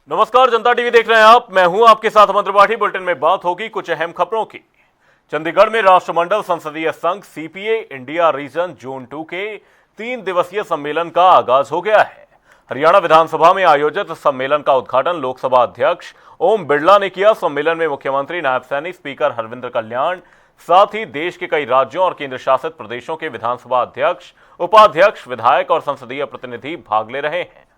नमस्कार, जनता टीवी देख रहे हैं आप। मैं हूं आपके साथ अमन त्रिपाठी। बुलेटिन में बात होगी कुछ अहम खबरों की। चंडीगढ़ में राष्ट्रमंडल संसदीय संघ सीपीए इंडिया रीजन जोन 2 के 3 दिवसीय सम्मेलन का आगाज हो गया है। हरियाणा विधानसभा में आयोजित सम्मेलन का उद्घाटन लोकसभा अध्यक्ष ओम बिरला ने किया। सम्मेलन में मुख्यमंत्री, नायब सैनिक, स्पीकर हरविंद्र कल्याण, साथ ही देश के कई राज्यों और केंद्र शासित प्रदेशों के विधानसभा अध्यक्ष, उपाध्यक्ष, विधायक और संसदीय प्रतिनिधि भाग ले रहे हैं।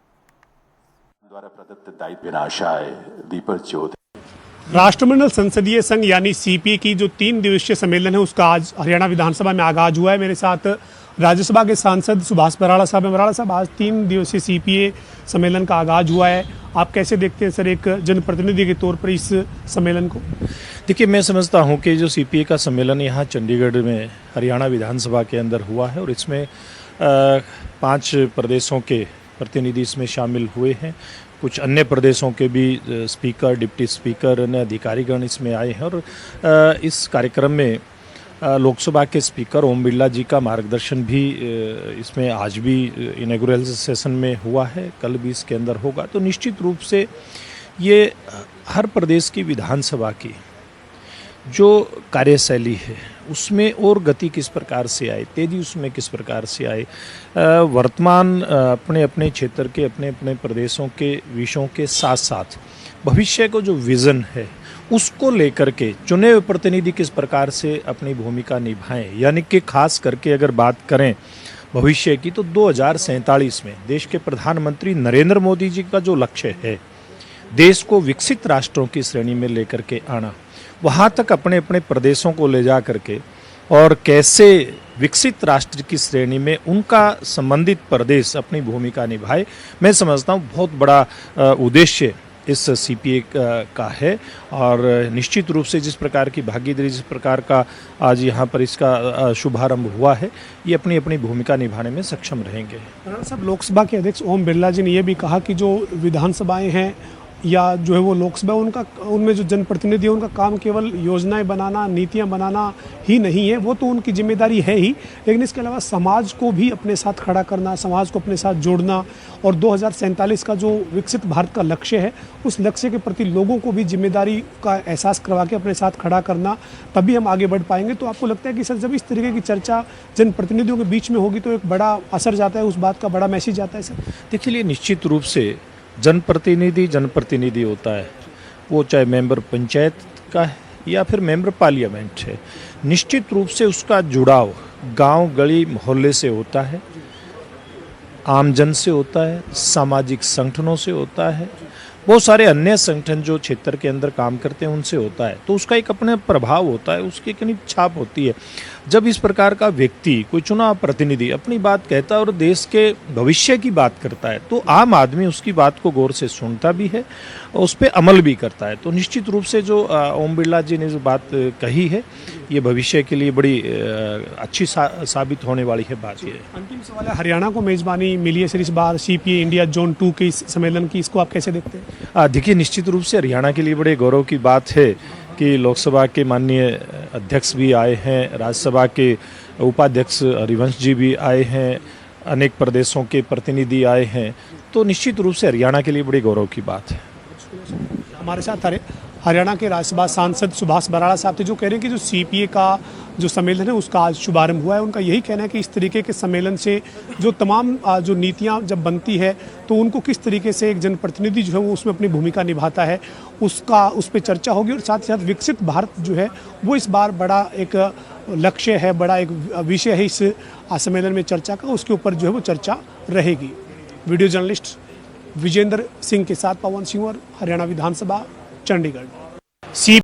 द्वारा प्रदत्त दायित्व विनाशाय दीपक ज्योति। राष्ट्रमंडल संसदीय संघ यानी सीपीए की जो 3 दिवसीय सम्मेलन है उसका आज हरियाणा विधानसभा में आगाज हुआ है। मेरे साथ राज्यसभा के सांसद सुभाष बराड़ा साहब हैं। बराड़ा साहब, आज 3 दिवसीय सीपीए सम्मेलन का आगाज हुआ है, आप कैसे देखते हैं सर एक जनप्रतिनिधि के तौर पर इस सम्मेलन को? देखिए, मैं समझता हूं कि जो सीपीए का सम्मेलन यहाँ चंडीगढ़ में हरियाणा विधानसभा के अंदर हुआ है और इसमें 5 प्रदेशों के प्रतिनिधि इसमें शामिल हुए हैं। कुछ अन्य प्रदेशों के भी स्पीकर, डिप्टी स्पीकर, अन्य अधिकारीगण इसमें आए हैं और इस कार्यक्रम में लोकसभा के स्पीकर ओम बिरला जी का मार्गदर्शन भी इसमें आज भी इनॉग्रेशन सेशन में हुआ है, कल भी इसके अंदर होगा। तो निश्चित रूप से ये हर प्रदेश की विधानसभा की जो कार्यशैली है उसमें और गति किस प्रकार से आए, तेजी उसमें किस प्रकार से आए, वर्तमान अपने अपने क्षेत्र के, अपने अपने प्रदेशों के विषयों के साथ साथ भविष्य को जो विज़न है उसको लेकर के चुने हुए प्रतिनिधि किस प्रकार से अपनी भूमिका निभाएं। यानी कि खास करके अगर बात करें भविष्य की, तो 2047 में देश के प्रधानमंत्री नरेंद्र मोदी जी का जो लक्ष्य है देश को विकसित राष्ट्रों की श्रेणी में लेकर के आना, वहाँ तक अपने अपने प्रदेशों को ले जा करके और कैसे विकसित राष्ट्र की श्रेणी में उनका संबंधित प्रदेश अपनी भूमिका निभाए, मैं समझता हूँ बहुत बड़ा उद्देश्य इस सीपीए का है। और निश्चित रूप से जिस प्रकार की भागीदारी, जिस प्रकार का आज यहाँ पर इसका शुभारंभ हुआ है, ये अपनी अपनी भूमिका निभाने में सक्षम रहेंगे। सब लोकसभा के अध्यक्ष ओम बिरला जी ने यह भी कहा कि जो विधानसभाएं हैं या जो है वो लोकसभा, उनमें जो जनप्रतिनिधि है उनका काम केवल योजनाएं बनाना, नीतियां बनाना ही नहीं है, वो तो उनकी जिम्मेदारी है ही, लेकिन इसके अलावा समाज को भी अपने साथ खड़ा करना, समाज को अपने साथ जोड़ना और 2047 का जो विकसित भारत का लक्ष्य है उस लक्ष्य के प्रति लोगों को भी जिम्मेदारी का एहसास करवा के अपने साथ खड़ा करना, तभी हम आगे बढ़ पाएंगे। तो आपको लगता है कि सर जब इस तरीके की चर्चा जनप्रतिनिधियों के बीच में होगी तो एक बड़ा असर जाता है, उस बात का बड़ा मैसेज आता है सर? देखिए, निश्चित रूप से जनप्रतिनिधि होता है, वो चाहे मेंबर पंचायत का है या फिर मेंबर पार्लियामेंट है, निश्चित रूप से उसका जुड़ाव गांव, गली, मोहल्ले से होता है, आमजन से होता है, सामाजिक संगठनों से होता है, बहुत सारे अन्य संगठन जो क्षेत्र के अंदर काम करते हैं उनसे होता है। तो उसका एक अपने प्रभाव होता है, उसकी एक छाप होती है। जब इस प्रकार का व्यक्ति, कोई चुना प्रतिनिधि अपनी बात कहता है और देश के भविष्य की बात करता है, तो आम आदमी उसकी बात को गौर से सुनता भी है और उस पर अमल भी करता है। तो निश्चित रूप से जो ओम बिरला जी ने जो बात कही है, ये भविष्य के लिए बड़ी अच्छी साबित होने वाली है बात। ये अंतिम सवाल है, हरियाणा को मेजबानी मिली है सर इस बार सीपीए इंडिया जोन 2 के इस सम्मेलन की, इसको आप कैसे देखते हैं? देखिए, निश्चित रूप से हरियाणा के लिए बड़े गौरव की बात है कि लोकसभा के माननीय अध्यक्ष भी आए हैं, राज्यसभा के उपाध्यक्ष हरिवंश जी भी आए हैं, अनेक प्रदेशों के प्रतिनिधि आए हैं। तो निश्चित रूप से हरियाणा के लिए बड़ी गौरव की बात है। हमारे साथ हरियाणा के राज्यसभा सांसद सुभाष बराड़ा साहब थे, जो कह रहे हैं कि जो सीपीए का जो सम्मेलन है उसका आज शुभारंभ हुआ है। उनका यही कहना है कि इस तरीके के सम्मेलन से जो तमाम जो नीतियां जब बनती है तो उनको किस तरीके से एक जनप्रतिनिधि जो है वो उसमें अपनी भूमिका निभाता है, उस पर चर्चा होगी। और साथ ही साथ विकसित भारत जो है वो इस बार बड़ा एक लक्ष्य है, बड़ा एक विषय है इस सम्मेलन में चर्चा का, उसके ऊपर जो है वो चर्चा रहेगी। वीडियो जर्नलिस्ट विजेंद्र सिंह के साथ पवन सिंह, और हरियाणा विधानसभा, चंडीगढ़।